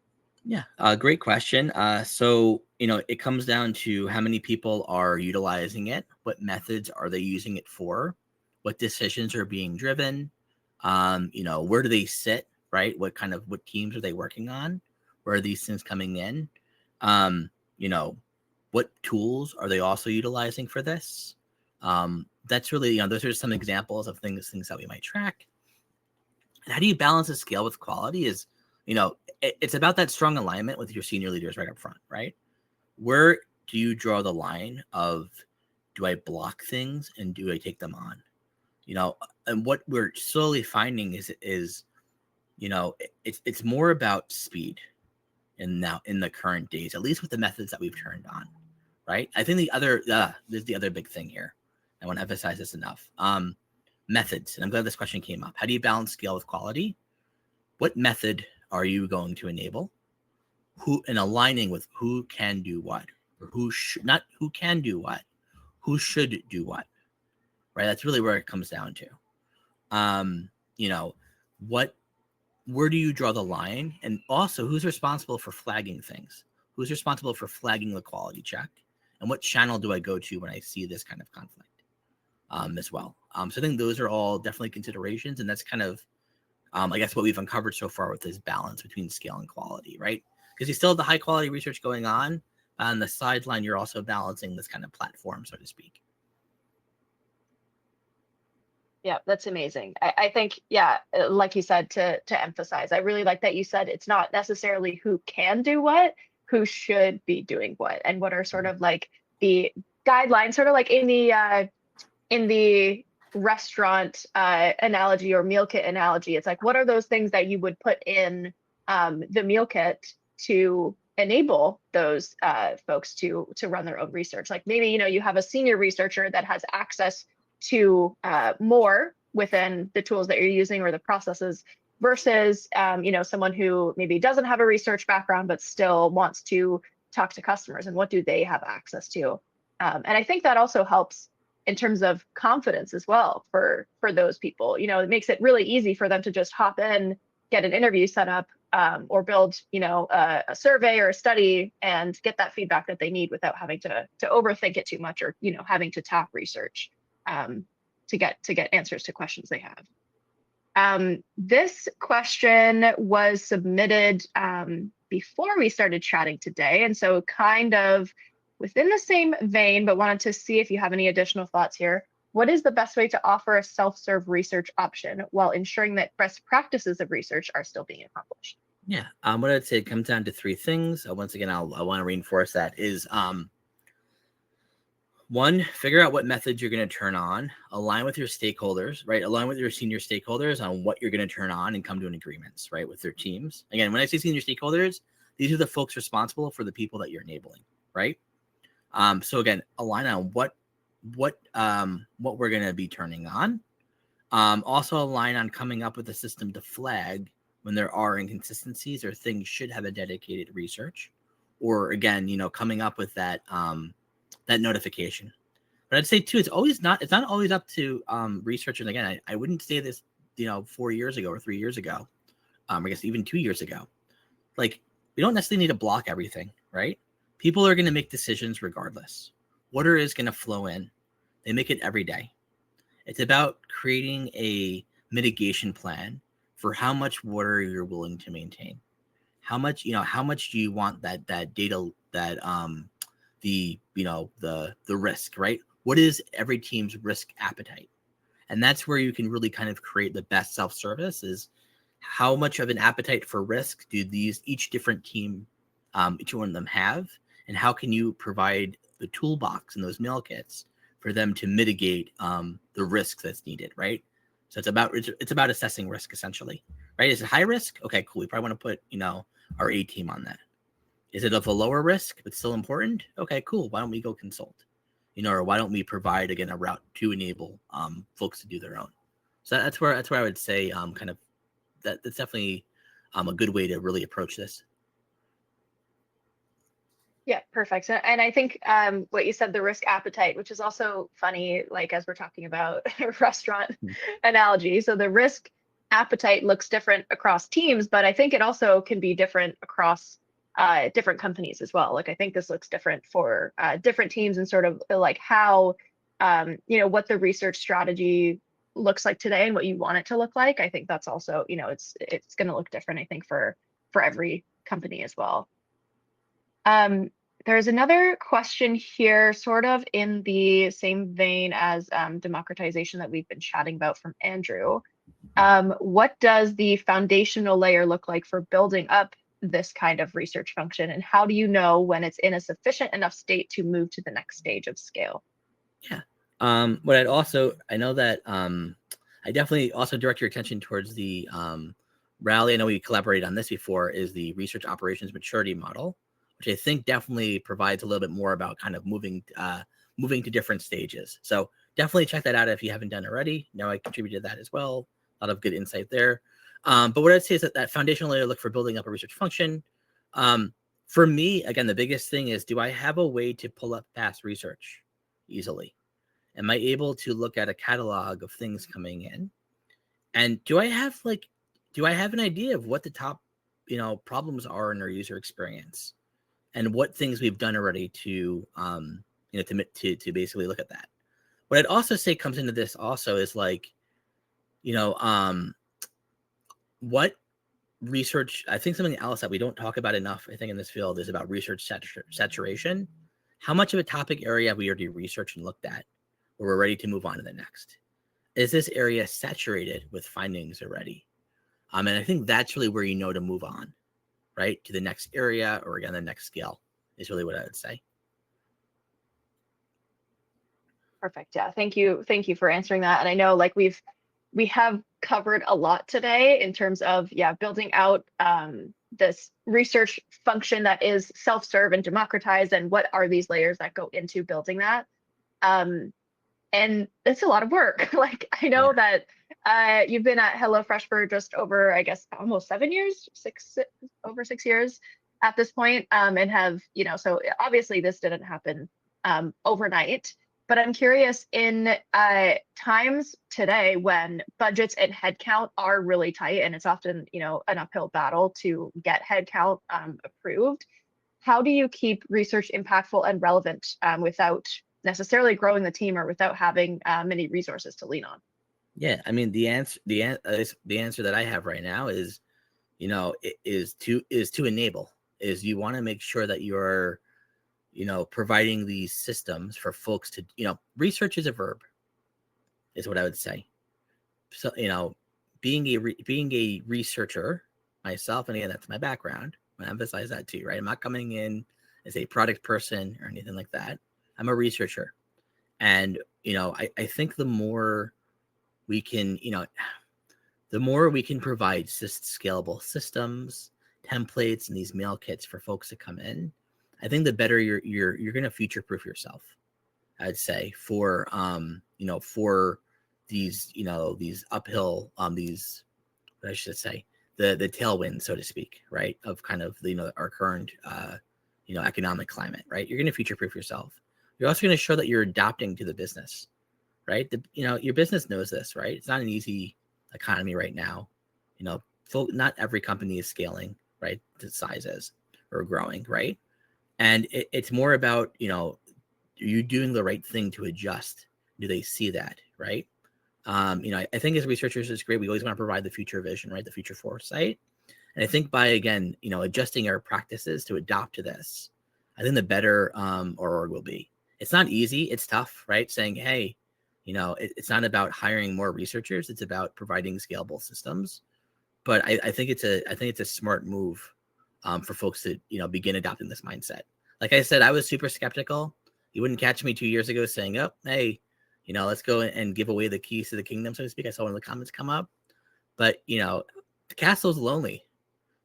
Yeah, great question. So, it comes down to how many people are utilizing it, what methods are they using it for, what decisions are being driven, where do they sit, right? What teams are they working on? Where are these things coming in? What tools are they also utilizing for this? that's really, those are some examples of things that we might track. And how do you balance the scale with quality is, it's about that strong alignment with your senior leaders right up front, right? Where do you draw the line of, do I block things and do I take them on? And what we're slowly finding is it's more about speed in the current days, at least with the methods that we've turned on, right? I think there's the other big thing here. I want to emphasize this enough. Methods, and I'm glad this question came up. How do you balance scale with quality? What method are you going to enable? Who, and aligning with who can do what, or not who can do what, who should do what, right? That's really where it comes down to. Where do you draw the line? And also, who's responsible for flagging things? Who's responsible for flagging the quality check? And what channel do I go to when I see this kind of conflict as well? So I think those are all definitely considerations. And that's kind of, I guess, what we've uncovered so far with this balance between scale and quality, right? Because you still have the high quality research going on. On the sideline, you're also balancing this kind of platform, so to speak. Yeah, that's amazing. I think, yeah, like you said, to emphasize, I really like that you said it's not necessarily who can do what, who should be doing what, and what are sort of like the guidelines, sort of like in the restaurant analogy or meal kit analogy. It's like, what are those things that you would put in the meal kit to enable those folks to run their own research? Like maybe, you have a senior researcher that has access to more within the tools that you're using or the processes versus, someone who maybe doesn't have a research background, but still wants to talk to customers, and what do they have access to? And I think that also helps in terms of confidence as well for those people. It makes it really easy for them to just hop in, get an interview set up, or build, a survey or a study and get that feedback that they need without having to overthink it too much, or, having to tap research to get answers to questions they have. This question was submitted before we started chatting today, and so kind of within the same vein, but wanted to see if you have any additional thoughts here. What is the best way to offer a self-serve research option while ensuring that best practices of research are still being accomplished? Yeah, what I'd say, it comes down to three things. Once again, I want to reinforce that is, one, figure out what methods you're going to turn on, align with your stakeholders, right? Align with your senior stakeholders on what you're going to turn on and come to an agreements, right, with their teams. Again, when I say senior stakeholders, these are the folks responsible for the people that you're enabling, right? So again, align on what we're going to be turning on. Also align on coming up with a system to flag when there are inconsistencies or things should have a dedicated research, or again, coming up with that that notification. But I'd say too, it's not always up to researchers. Again, I wouldn't say this, 4 years ago or 3 years ago, I guess even 2 years ago. Like, we don't necessarily need to block everything, right? People are going to make decisions regardless. Water is going to flow in. They make it every day. It's about creating a mitigation plan for how much water you're willing to maintain. How much do you want that data, that the risk, right? What is every team's risk appetite? And that's where you can really kind of create the best self-service, is how much of an appetite for risk do each different team, each one of them have, and how can you provide the toolbox and those meal kits for them to mitigate the risk that's needed, right? So it's about assessing risk, essentially, right? Is it high risk? Okay, cool. We probably want to put our A team on that. Is it of a lower risk but still important? Okay, cool. Why don't we go consult? Or why don't we provide, again, a route to enable folks to do their own? So that's where I would say kind of that's definitely a good way to really approach this. Yeah, perfect. And I think what you said, the risk appetite, which is also funny, like as we're talking about restaurant analogy. So the risk appetite looks different across teams, but I think it also can be different across different companies as well. Like I think this looks different for different teams, and sort of like how, what the research strategy looks like today and what you want it to look like. I think that's also, it's going to look different, I think, for every company as well. There's another question here, sort of in the same vein as democratization that we've been chatting about from Andrew. What does the foundational layer look like for building up this kind of research function? And how do you know when it's in a sufficient enough state to move to the next stage of scale? Yeah. What I know that I definitely also direct your attention towards the Rally. I know we collaborated on this before, is the research operations maturity model, which I think definitely provides a little bit more about kind of moving to different stages. So definitely check that out if you haven't done already. Now I contributed that as well. A lot of good insight there. But what I'd say is that foundational layer look for building up a research function. For me, again, the biggest thing is, do I have a way to pull up past research easily? Am I able to look at a catalog of things coming in? And do I have an idea of what the top, problems are in our user experience, and what things we've done already to, to basically look at that. What I'd also say comes into this also is what research, I think something else that we don't talk about enough, I think in this field, is about research saturation. How much of a topic area have we already researched and looked at, where we're ready to move on to the next? Is this area saturated with findings already? And I think that's really where to move on, right, to the next area, or again, the next scale is really what I would say. Perfect. Yeah. Thank you. Thank you for answering that. And I know we have covered a lot today in terms of, building out this research function that is self-serve and democratized, and what are these layers that go into building that. And it's a lot of work. I know that you've been at HelloFresh for just over, I guess, almost 7 years, over 6 years at this point, and have, so obviously this didn't happen overnight. But I'm curious, in times today when budgets and headcount are really tight, and it's often, an uphill battle to get headcount approved, how do you keep research impactful and relevant without necessarily growing the team, or without having many resources to lean on? Yeah, I mean, the answer that I have right now is, is to enable. Is you want to make sure that you're, providing these systems for folks to, research is a verb, is what I would say. So, being a researcher myself, and again, that's my background. I emphasize that too, right? I'm not coming in as a product person or anything like that. I'm a researcher. And, I think the more we can, provide scalable systems, templates, and these mail kits for folks to come in, I think the better you're going to future-proof yourself, I'd say, for, for these, these uphill, these, what I should say, the tailwind, so to speak, right, of kind of, our current, economic climate, right? You're going to future-proof yourself. You're also going to show that you're adapting to the business, right? Your business knows this, right? It's not an easy economy right now. Not every company is scaling, right, to sizes or growing, right? And it's more about, are you doing the right thing to adjust? Do they see that, right? I think as researchers, it's great. We always want to provide the future vision, right? The future foresight. And I think by, again, adjusting our practices to adopt to this, I think the better our org will be. It's not easy. It's tough, right? Saying, hey, it's not about hiring more researchers. It's about providing scalable systems. But I think it's a smart move for folks to, begin adopting this mindset. Like I said, I was super skeptical. You wouldn't catch me 2 years ago saying, oh, hey, let's go and give away the keys to the kingdom, so to speak. I saw one of the comments come up. But, the castle's lonely,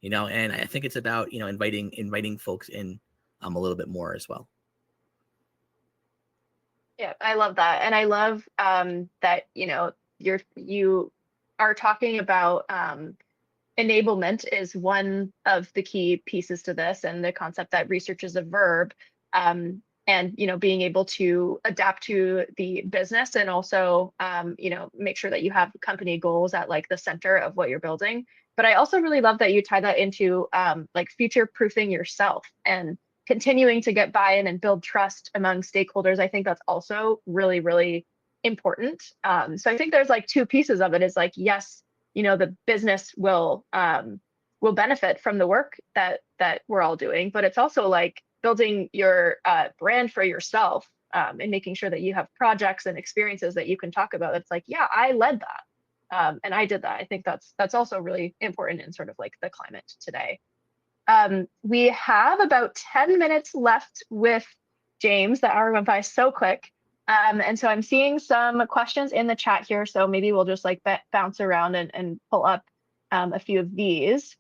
and I think it's about, inviting folks in a little bit more as well. Yeah, I love that. And I love that, you are talking about enablement is one of the key pieces to this, and the concept that research is a verb, and being able to adapt to the business, and also make sure that you have company goals at the center of what you're building. But I also really love that you tie that into future proofing yourself and continuing to get buy-in and build trust among stakeholders. I think that's also really, really important. So I think there's two pieces of it. Is yes, the business will benefit from the work that we're all doing, but it's also building your brand for yourself, and making sure that you have projects and experiences that you can talk about. It's like, yeah, I led that, and I did that. I think that's also really important in sort of like the climate today. We have about 10 minutes left with James. The hour went by so quick. And so I'm seeing some questions in the chat here. So maybe we'll just like bounce around and pull up a few of these.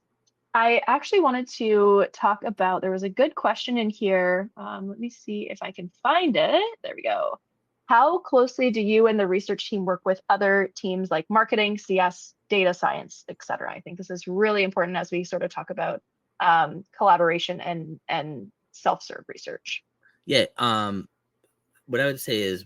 I actually wanted to talk about, there was a good question in here. Let me see if I can find it. There we go. How closely do you and the research team work with other teams like marketing, CS, data science, et cetera? I think this is really important as we sort of talk about collaboration and self-serve research. Yeah. What I would say is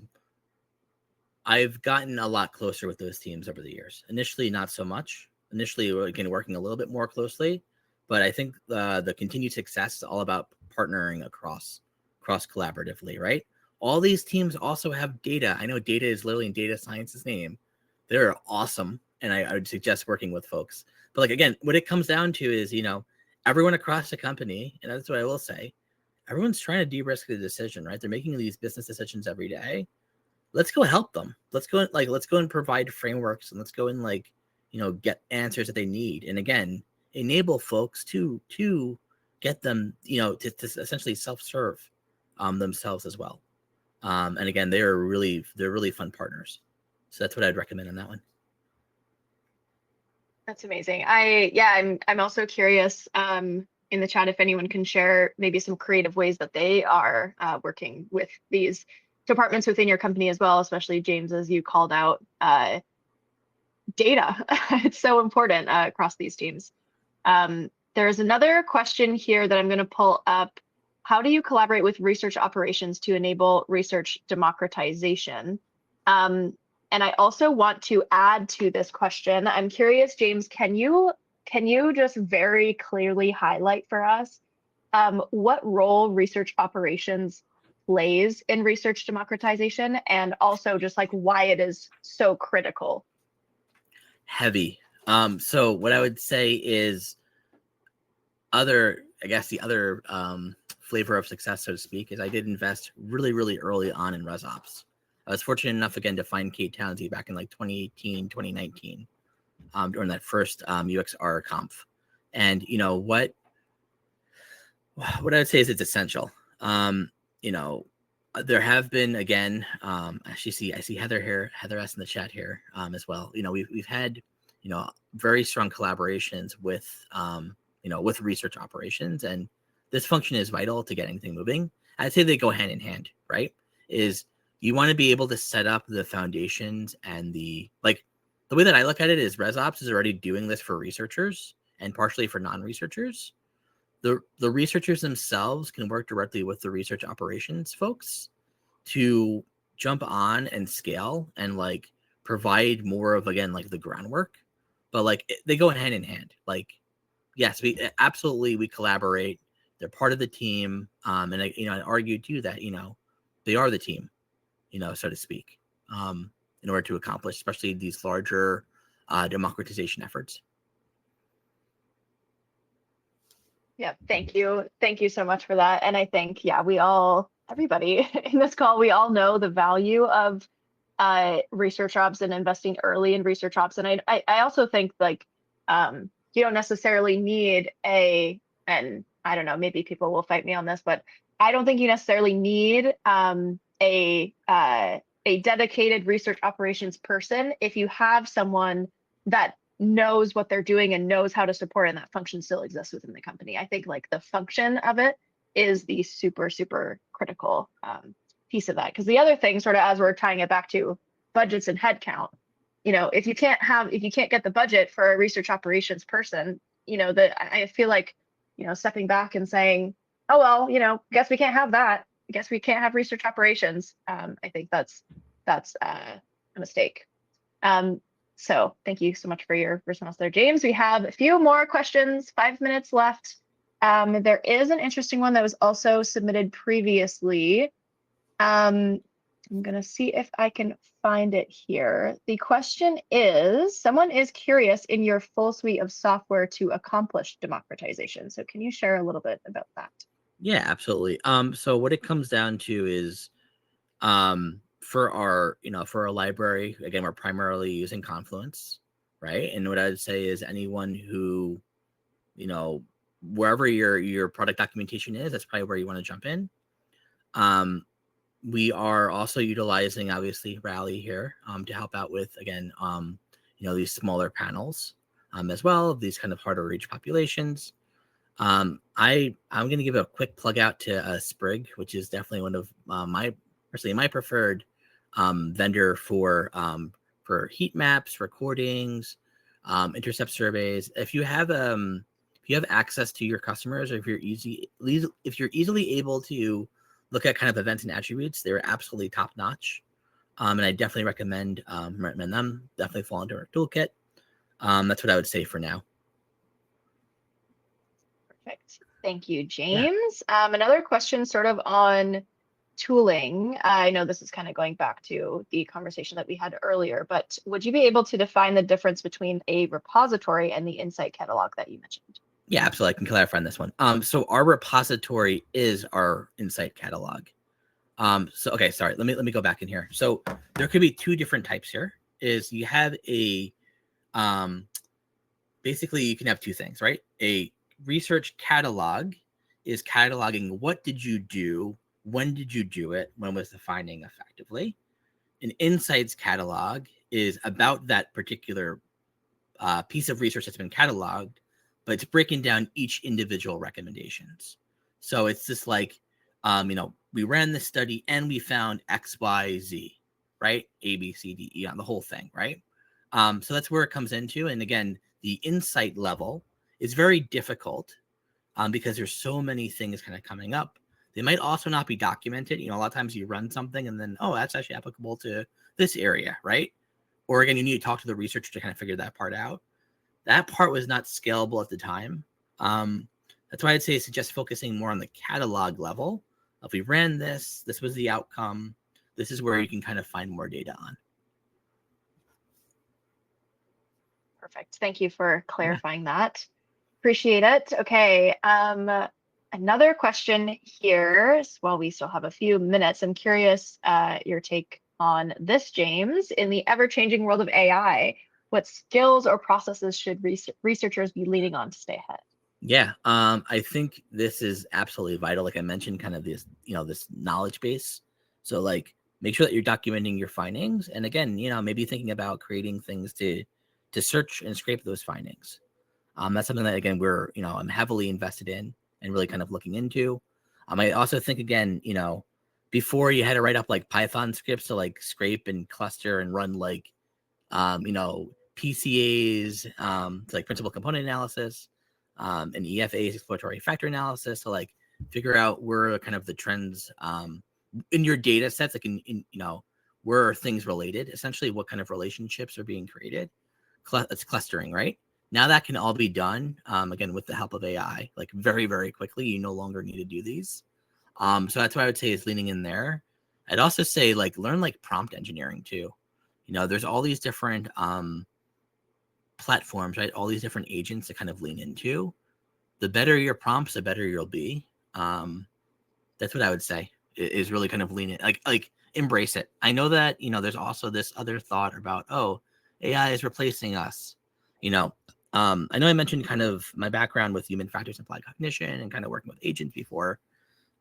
I've gotten a lot closer with those teams over the years. Initially, not so much. Initially, we're again working a little bit more closely, but I think the continued success is all about partnering cross collaboratively, right? All these teams also have data. I know data is literally in data science's name. They're awesome, and I would suggest working with folks. But like again, what it comes down to is, everyone across the company, and that's what I will say, everyone's trying to de-risk the decision, right? They're making these business decisions every day. Let's go help them. Let's go and provide frameworks, and let's go and get answers that they need. And again, enable folks to get them, to essentially self-serve themselves as well. And again, they're really fun partners. So that's what I'd recommend on that one. That's amazing. I'm also curious in the chat if anyone can share maybe some creative ways that they are working with these departments within your company as well, especially James, as you called out data. It's so important across these teams. There's another question here that I'm going to pull up. How do you collaborate with research operations to enable research democratization? And I also want to add to this question. I'm curious, James, can you just very clearly highlight for us what role research operations plays in research democratization, and also just like why it is so critical? Heavy. So what I would say is the other flavor of success, so to speak, is I did invest really, really early on in ResOps. I was fortunate enough again to find Kate Townsend back in like 2018, 2019, during that first UXR conf. And what I would say is it's essential. There have been, again, I see Heather S in the chat here as well. We've had very strong collaborations with with research operations, and this function is vital to get anything moving. I'd say they go hand in hand, right? Is you want to be able to set up the foundations, and the way that I look at it is ResOps is already doing this for researchers and partially for non-researchers. The researchers themselves can work directly with the research operations folks to jump on and scale and provide more of, again, the groundwork. But they go hand in hand. Yes, we collaborate. They're part of the team. And I argue too that, they are the team, so to speak, in order to accomplish, especially these larger democratization efforts. Yeah, thank you. Thank you so much for that. And I think, everybody in this call, we all know the value of research ops and investing early in research ops. And I also think you don't necessarily need and I don't know, maybe people will fight me on this, but I don't think you necessarily need a dedicated research operations person if you have someone that knows what they're doing and knows how to support, and that function still exists within the company. I think the function of it is the super, super critical piece of that. Because the other thing, sort of as we're tying it back to budgets and headcount, if you can't get the budget for a research operations person, I feel like, stepping back and saying, oh, well, guess we can't have that. I guess we can't have research operations. I think that's a mistake. So thank you so much for your response there, James. We have a few more questions, 5 minutes left. There is an interesting one that was also submitted previously. I'm going to see if I can find it here. The question is, someone is curious in your full suite of software to accomplish democratization. So can you share a little bit about that? Yeah, absolutely. So what it comes down to is, for our library, again, we're primarily using Confluence, right? And what I'd say is anyone who, wherever your product documentation is, that's probably where you want to jump in. We are also utilizing, obviously, Rally here, to help out with, again, these smaller panels, as well, these kind of harder to reach populations. I'm going to give a quick plug out to Sprig, which is definitely one of my preferred vendor for heat maps, recordings, intercept surveys. If you have access to your customers, or if you're easily able to look at kind of events and attributes, they're absolutely top notch. And I definitely recommend them. Definitely fall into our toolkit. That's what I would say for now. Perfect. Thank you, James. Another question sort of on tooling. I know this is kind of going back to the conversation that we had earlier, but would you be able to define the difference between a repository and the insight catalog that you mentioned? Yeah, absolutely. I can clarify on this one. So our repository is our insight catalog. Okay, sorry. Let me go back in here. So there could be two different types here. Is you have a basically you can have two things, right? A research catalog is cataloging what did you do, when did you do it, when was the finding effectively. An insights catalog is about that particular piece of research that's been cataloged, but it's breaking down each individual recommendations. So it's just like, we ran this study and we found X, Y, Z, right? A, B, C, D, E, on the whole thing, right? So that's where it comes into. And again, the insight level is very difficult because there's so many things kind of coming up. They might also not be documented. A lot of times you run something and then, oh, that's actually applicable to this area, right? Or again, you need to talk to the researcher to kind of figure that part out. That part was not scalable at the time. That's why I'd say suggest focusing more on the catalog level. If we ran this was the outcome. This is where you can kind of find more data on. Perfect. Thank you for clarifying that. Appreciate it. Okay. Another question here, while we still have a few minutes. I'm curious your take on this, James. In the ever-changing world of AI, what skills or processes should researchers be leaning on to stay ahead? Yeah, I think this is absolutely vital. Like I mentioned, kind of this, this knowledge base. So like, make sure that you're documenting your findings, and again, maybe thinking about creating things to search and scrape those findings. That's something that again I'm heavily invested in and really kind of looking into. I also think again, before you had to write up like Python scripts to like scrape and cluster and run like, PCAs, to like principal component analysis, and EFAs, exploratory factor analysis, to like figure out where kind of the trends in your data sets, like in where are things related, essentially what kind of relationships are being created. It's clustering, right? Now that can all be done, again, with the help of AI, like very, very quickly. You no longer need to do these. So that's what I would say is leaning in there. I'd also say like learn like prompt engineering too. There's all these different platforms, right? All these different agents to kind of lean into. The better your prompts, the better you'll be. That's what I would say is really kind of lean in, like embrace it. I know that, there's also this other thought about, oh, AI is replacing us. I know I mentioned kind of my background with human factors applied cognition and kind of working with agents before.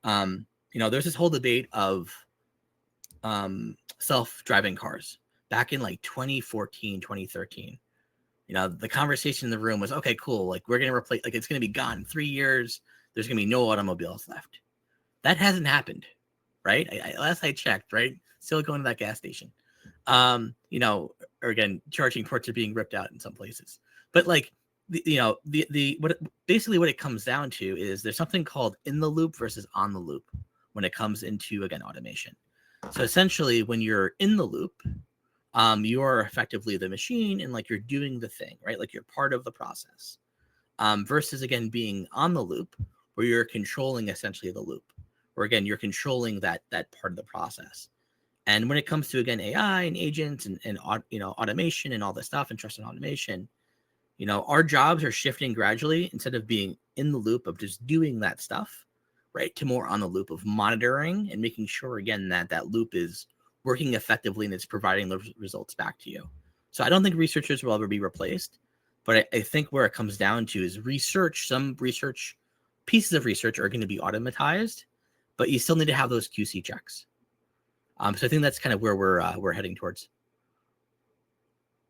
There's this whole debate of self-driving cars back in like 2014, 2013. The conversation in the room was, okay, cool. Like we're going to replace, like it's going to be gone in 3 years. There's going to be no automobiles left. That hasn't happened, right? Last I checked, right? Still going to that gas station. Or again, charging ports are being ripped out in some places. But like, basically what it comes down to is there's something called in the loop versus on the loop when it comes into, again, automation. So essentially when you're in the loop, you are effectively the machine and like you're doing the thing, right? Like you're part of the process, versus again, being on the loop where you're controlling essentially the loop, or again, you're controlling that part of the process. And when it comes to, again, AI and agents and automation and all this stuff and trust and automation, our jobs are shifting gradually. Instead of being in the loop of just doing that stuff, right, to more on the loop of monitoring and making sure, again, that that loop is working effectively and it's providing the results back to you. So I don't think researchers will ever be replaced, but I think where it comes down to is research. Some research pieces of research are going to be automatized, but you still need to have those QC checks. So I think that's kind of where we're heading towards.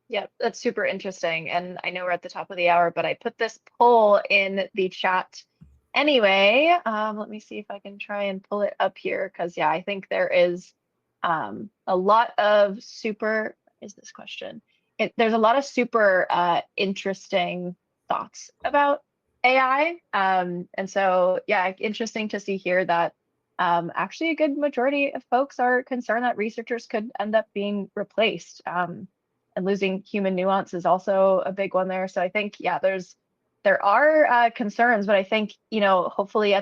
Yeah, that's super interesting. And I know we're at the top of the hour, but I put this poll in the chat anyway. Let me see if I can try and pull it up here, because yeah, I think there is a lot of super, is this question? There's a lot of super interesting thoughts about AI. And so yeah, interesting to see here that actually a good majority of folks are concerned that researchers could end up being replaced. And losing human nuance is also a big one there. So I think, yeah, there are concerns, but I think, you know, hopefully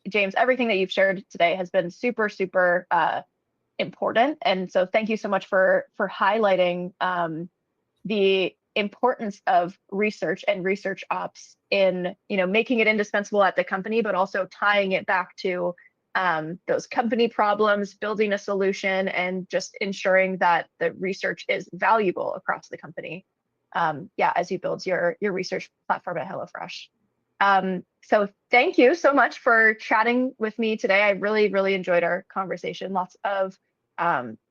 James, everything that you've shared today has been super, super important. And so thank you so much for highlighting the importance of research and research ops in, you know, making it indispensable at the company, but also tying it back to those company problems, building a solution, and just ensuring that the research is valuable across the company. Yeah, as you build your research platform at HelloFresh. So thank you so much for chatting with me today. I really, really enjoyed our conversation. Lots of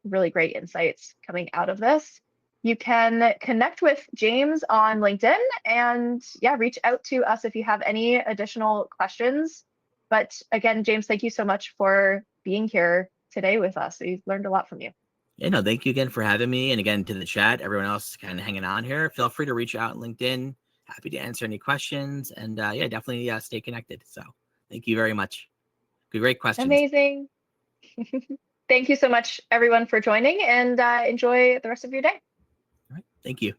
really great insights coming out of this. You can connect with James on LinkedIn and yeah, reach out to us if you have any additional questions. But again, James, thank you so much for being here today with us. We've learned a lot from you. Yeah, no, thank you again for having me. And again, to the chat, everyone else kind of hanging on here, feel free to reach out on LinkedIn. Happy to answer any questions. And yeah, definitely stay connected. So thank you very much. Good, great questions. Amazing. Thank you so much, everyone, for joining, and enjoy the rest of your day. All right. Thank you.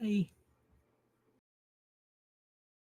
Bye.